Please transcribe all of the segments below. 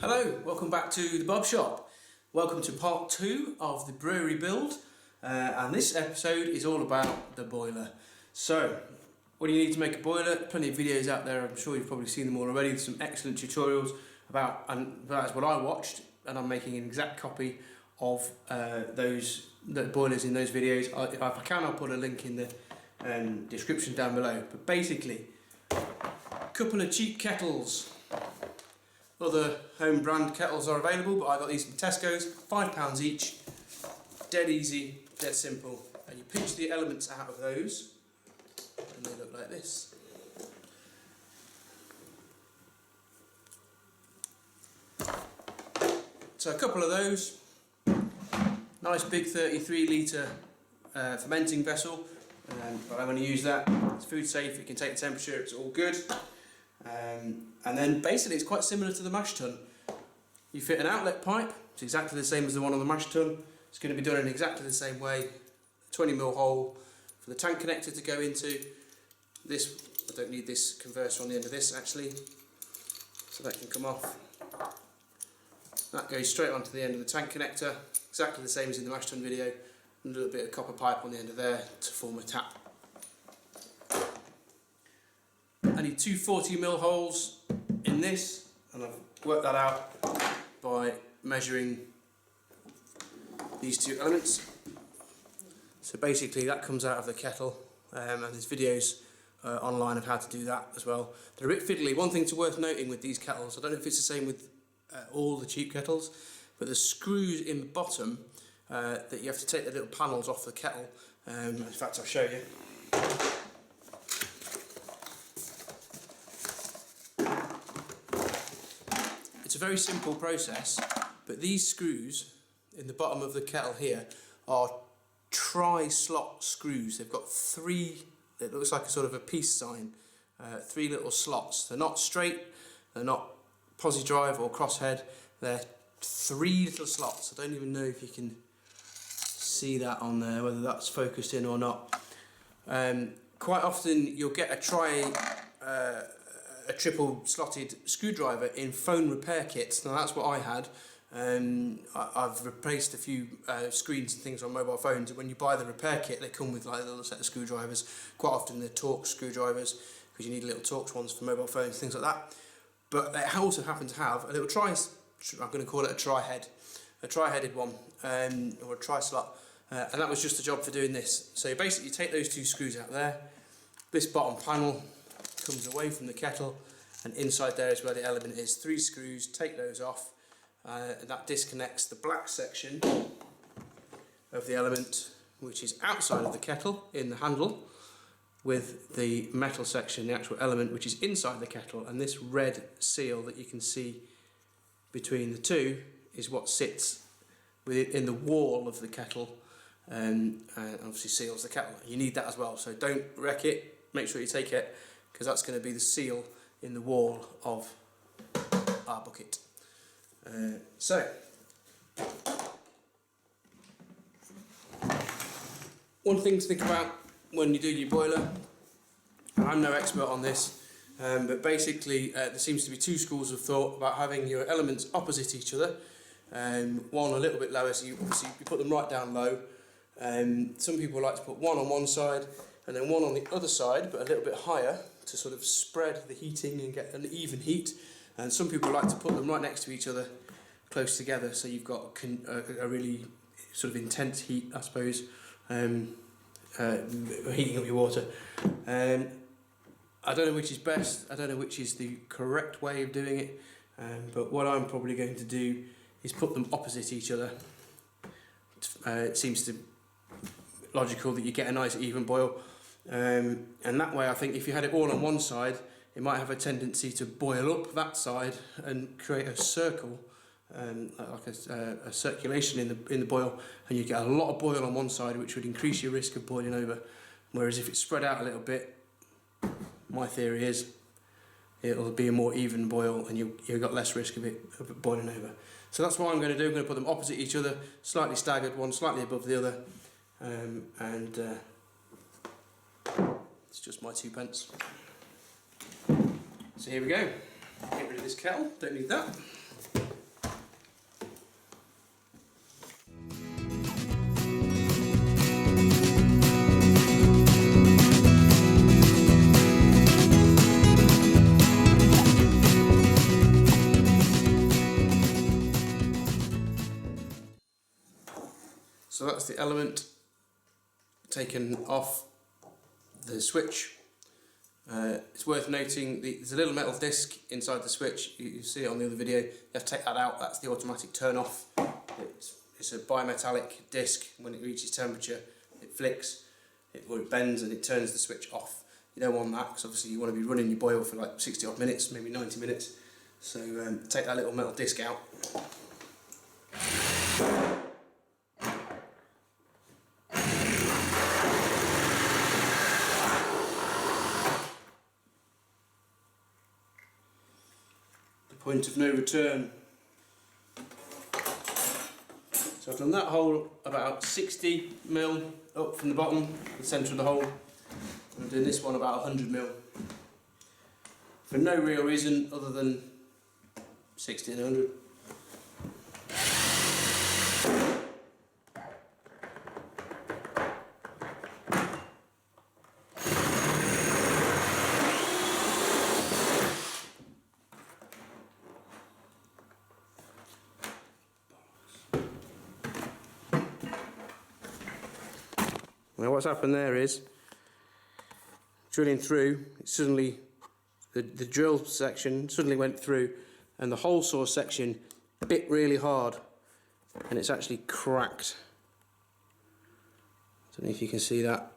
Hello, welcome back to the Bob Shop. Welcome to part 2 of the brewery build, and this episode is all about the boiler. So, what do you need to make a boiler? Plenty of videos out there, I'm sure you've probably seen them all already. There's some excellent tutorials about, and that's what I watched, and I'm making an exact copy of the boilers in those videos. If I can, I'll put a link in the description down below. But basically, a couple of cheap kettles. Other home brand kettles are available, but I got these from Tesco's, £5 each. Dead easy, dead simple. And you pinch the elements out of those, and they look like this. So a couple of those, nice big 33 litre fermenting vessel, but I'm going to use that. It's food safe, it can take the temperature, it's all good. And then basically it's quite similar to the mash tun. You fit an outlet pipe, it's exactly the same as the one on the mash tun. It's going to be done in exactly the same way. 20mm hole for the tank connector to go into. This, I don't need this converter on the end of this actually, so that can come off. That goes straight onto the end of the tank connector, exactly the same as in the mash tun video. And a little bit of copper pipe on the end of there to form a tap. I need two 40mm holes in this, and I've worked that out by measuring these two elements. So basically that comes out of the kettle, and there's videos online of how to do that as well. They're a bit fiddly. One thing worth noting with these kettles, I don't know if it's the same with all the cheap kettles, but the screws in the bottom that you have to take the little panels off the kettle. In fact, I'll show you. It's a very simple process, but these screws in the bottom of the kettle here are tri-slot screws. They've got three, it looks like a sort of a peace sign, 3 little slots. They're not straight, they're not posi drive or crosshead, they're 3 little slots. I don't even know if you can see that on there, whether that's focused in or not. Quite often you'll get a triple slotted screwdriver in phone repair kits. Now that's what I had. I've replaced a few screens and things on mobile phones, and when you buy the repair kit they come with like a little set of screwdrivers. Quite often they're Torx screwdrivers, because you need little Torx ones for mobile phones, things like that. But they also happen to have a little I'm going to call it a tri-headed one, or a tri-slot, and that was just the job for doing this. So you basically take those 2 screws out there, this bottom panel comes away from the kettle, and inside there is where the element is. 3 screws, take those off, and that disconnects the black section of the element, which is outside of the kettle in the handle, with the metal section, the actual element, which is inside the kettle. And this red seal that you can see between the two is what sits within the wall of the kettle, and obviously seals the kettle. You need that as well, so don't wreck it, make sure you take it, because that's going to be the seal in the wall of our bucket. So, one thing to think about when you do your boiler, and I'm no expert on this, but basically there seems to be 2 schools of thought about having your elements opposite each other. One a little bit lower, so you put them right down low. Some people like to put one on one side and then one on the other side, but a little bit higher, to sort of spread the heating and get an even heat. And some people like to put them right next to each other, close together, so you've got a really sort of intense heat, I suppose, heating up your water. I don't know which is best, I don't know which is the correct way of doing it, but what I'm probably going to do is put them opposite each other. It seems to logical that you get a nice even boil, and that way I think if you had it all on one side, it might have a tendency to boil up that side and create a circle, like a circulation in the boil, and you get a lot of boil on one side, which would increase your risk of boiling over. Whereas if it's spread out a little bit, my theory is it'll be a more even boil, and you've got less risk of it boiling over. So that's what I'm going to do. I'm going to put them opposite each other, slightly staggered, one slightly above the other, and it's just my 2 pence. So here we go. Get rid of this kettle, don't need that. So that's the element taken off the switch. It's worth noting there's a little metal disc inside the switch. You see it on the other video. You have to take that out. That's the automatic turn off. It's a bimetallic disc. When it reaches temperature, it flicks, or it bends, and it turns the switch off. You don't want that, because obviously you want to be running your boil for like 60 odd minutes, maybe 90 minutes. So take that little metal disc out. The point of no return. So I've done that hole about 60mm up from the bottom, the centre of the hole. I'm doing this one about 100mm. For no real reason other than 60 and 100. Now what's happened there is, drilling through, it suddenly, the drill section suddenly went through, and the hole saw section bit really hard, and it's actually cracked. I don't know if you can see that.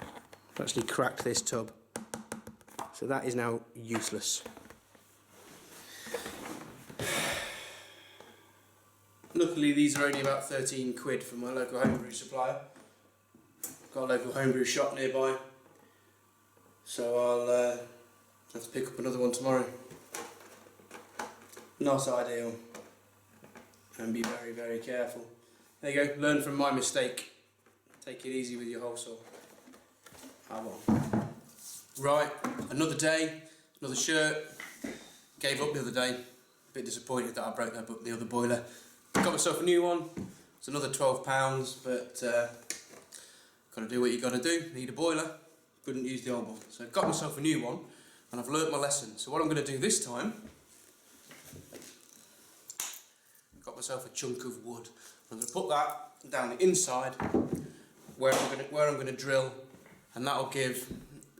It's actually cracked this tub, so that is now useless. Luckily these are only about 13 quid from my local homebrew supplier. Got a local homebrew shop nearby, so I'll have to pick up another one tomorrow. Not ideal, and be very, very careful. There you go, learn from my mistake. Take it easy with your hole saw. Ah well. Right, another day, another shirt. Gave up the other day. A bit disappointed that I broke the other boiler. Got myself a new one. It's another £12, but got to do what you got to do. Need a boiler. Couldn't use the old one, so I've got myself a new one, and I've learnt my lesson. So what I'm going to do this time, got myself a chunk of wood. I'm going to put that down the inside where I'm going to drill, and that'll give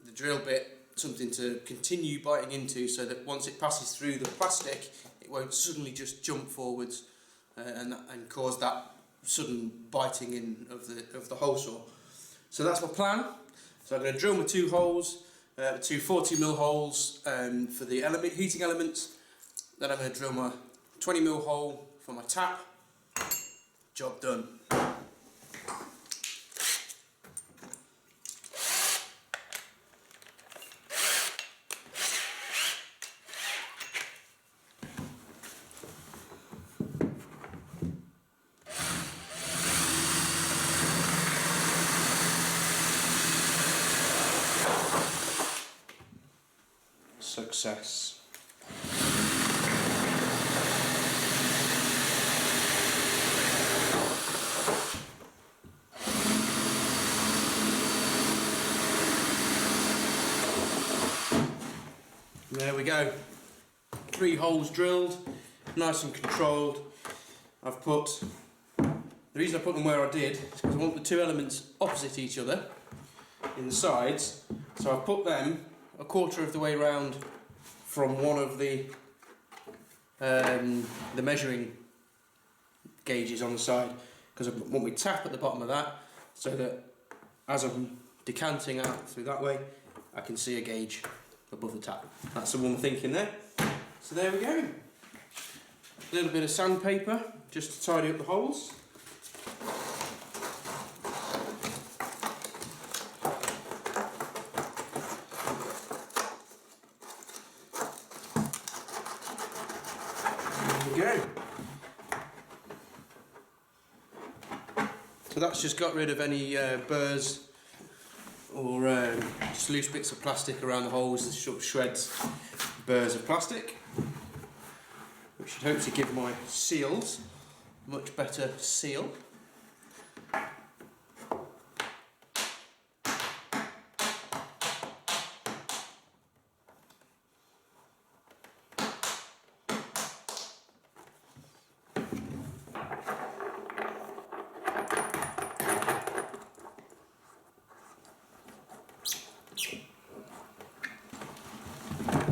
the drill bit something to continue biting into, so that once it passes through the plastic, it won't suddenly just jump forwards and cause that sudden biting in of the hole saw. So that's my plan. So I'm going to drill my two holes, two 40mm holes for the heating elements. Then I'm going to drill my 20mm hole for my tap. Job done. Success. There we go. 3 holes drilled, nice and controlled. The reason I put them where I did is because I want the two elements opposite each other in the sides. So I've put them a quarter of the way round from one of the measuring gauges on the side, because I want my tap at the bottom of that, so that as I'm decanting out through that way, I can see a gauge above the tap. That's the one thinking there. So there we go. A little bit of sandpaper just to tidy up the holes. Go. So that's just got rid of any burrs or just loose bits of plastic around the holes, the short shreds, burrs of plastic, which should hopefully give my seals a much better seal.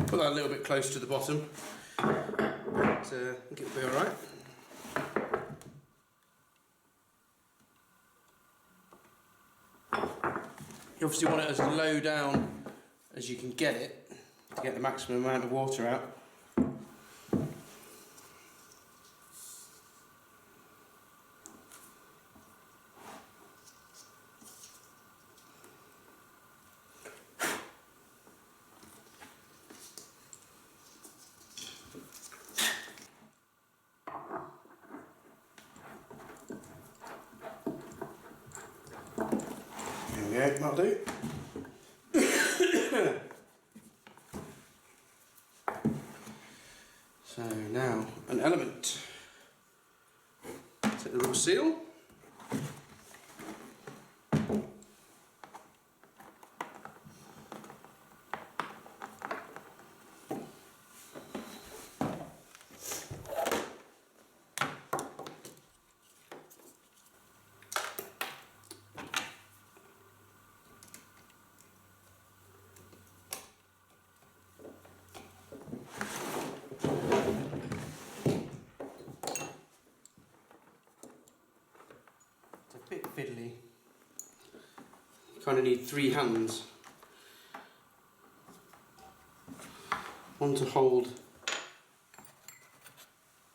Put that a little bit close to the bottom, but I think it'll be alright. You obviously want it as low down as you can get it to get the maximum amount of water out. There we go, that'll do. So now, an element. Take the rubber seal. Bit fiddly. You kind of need 3 hands. One to hold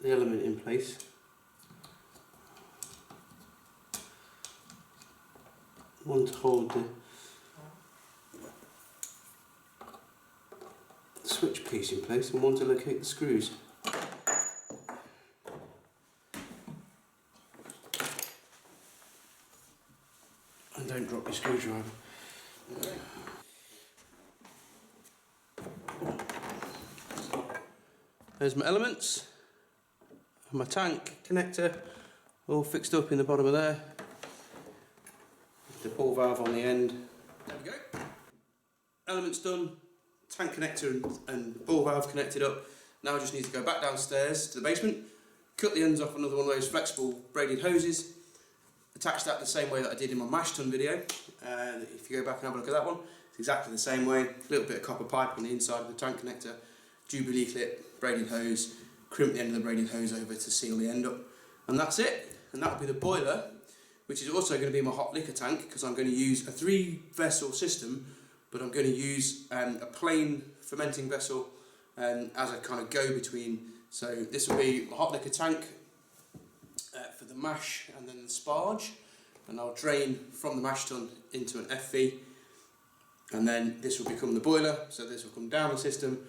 the element in place. One to hold the switch piece in place, and one to locate the screws. And don't drop your screwdriver. There's my elements, and my tank connector all fixed up in the bottom of there. The ball valve on the end. There we go. Elements done, tank connector and ball valve connected up. Now I just need to go back downstairs to the basement, cut the ends off another one of those flexible braided hoses, attach that the same way that I did in my mash tun video. If you go back and have a look at that one, it's exactly the same way. A little bit of copper pipe on the inside of the tank connector, Jubilee clip, braided hose, crimp the end of the braided hose over to seal the end up. And that's it. And that'll be the boiler, which is also going to be my hot liquor tank, because I'm going to use a 3-vessel system, but I'm going to use a plain fermenting vessel as a kind of go-between. So this will be my hot liquor tank for the mash and then the sparge, and I'll drain from the mash tun into an FV, and then this will become the boiler. So this will come down the system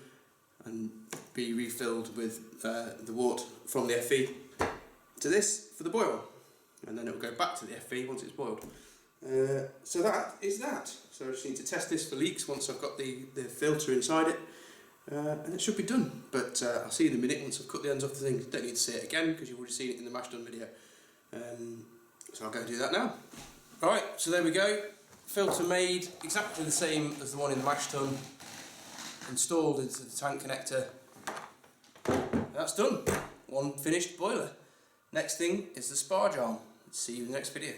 and be refilled with the water from the FV to this for the boil, and then it will go back to the FV once it's boiled. So that is that. So I just need to test this for leaks once I've got the filter inside it, and it should be done. But I'll see you in a minute once I've cut the ends off the thing. Don't need to see it again because you've already seen it in the mash done video. So I'll go do that now. Alright, so there we go. Filter made exactly the same as the one in the mash tun, installed into the tank connector. That's done. One finished boiler. Next thing is the sparge arm. See you in the next video.